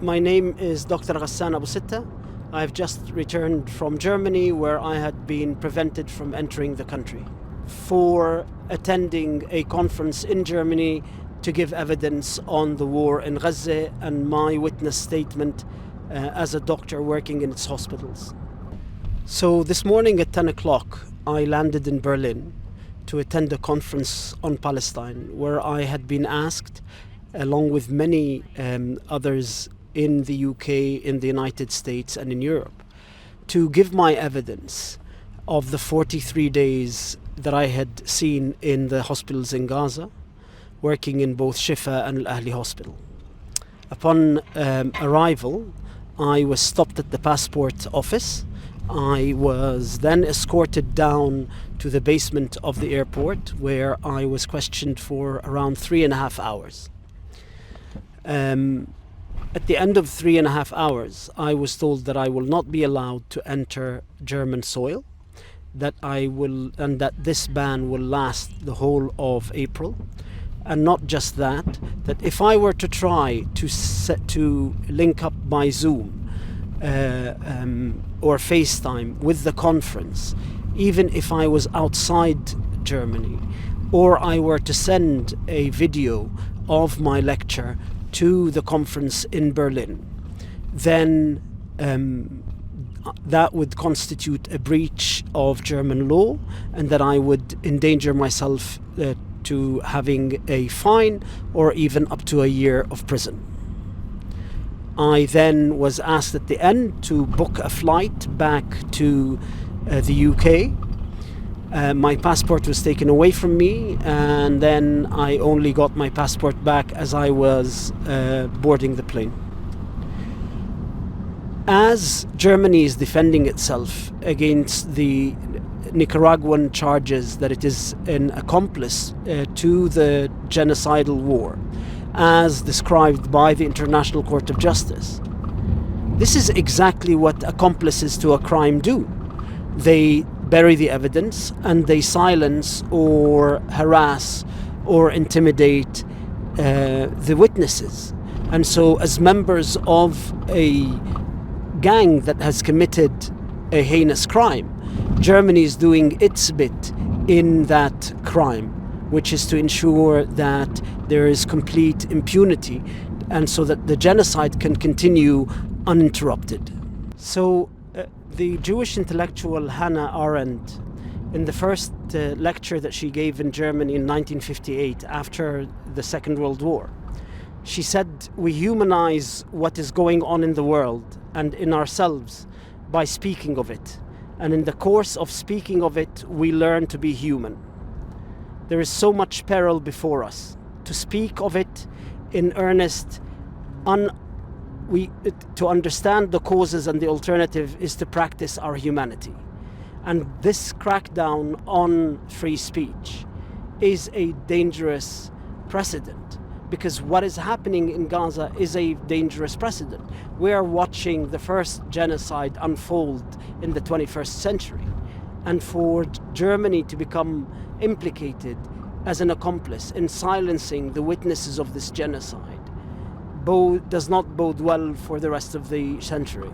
My name is Dr Ghassan Abu Sittah. I've just returned from Germany, where I had been prevented from entering the country for attending a conference in Germany to give evidence on the war in Gaza and my witness statement as a doctor working in its hospitals. So this morning at 10 o'clock I landed in Berlin to attend a conference on Palestine, where I had been asked, along with many others in the UK, in the United States and in Europe, to give my evidence of the 43 days that I had seen in the hospitals in Gaza, working in both Shifa and Al-Ahli hospital. Upon arrival, I was stopped at the passport office. I was then escorted down to the basement of the airport, where I was questioned for around 3.5 hours. At the end of 3.5 hours, I was told that I will not be allowed to enter German soil, that this ban will last the whole of April, and not just that if I were to try to link up by Zoom or FaceTime with the conference, even if I was outside Germany, or I were to send a video of my lecture to the conference in Berlin, then that would constitute a breach of German law, and that I would endanger myself to having a fine or even up to a year of prison. I then was asked at the end to book a flight back to the UK. My passport was taken away from me, and then I only got my passport back as I was boarding the plane. As Germany is defending itself against the Nicaraguan charges that it is an accomplice to the genocidal war, as described by the International Court of Justice, this is exactly what accomplices to a crime do. They bury the evidence and they silence or harass or intimidate the witnesses. And so, as members of a gang that has committed a heinous crime, Germany is doing its bit in that crime, which is to ensure that there is complete impunity, and so that the genocide can continue uninterrupted. So the Jewish intellectual Hannah Arendt, in the first lecture that she gave in Germany in 1958 after the Second World War, she said, "We humanize what is going on in the world and in ourselves by speaking of it. And in the course of speaking of it, we learn to be human. There is so much peril before us. To speak of it in earnest, to understand the causes and the alternative, is to practice our humanity." And this crackdown on free speech is a dangerous precedent, because what is happening in Gaza is a dangerous precedent. We are watching the first genocide unfold in the 21st century. And for Germany to become implicated as an accomplice in silencing the witnesses of this genocide does not bode well for the rest of the century.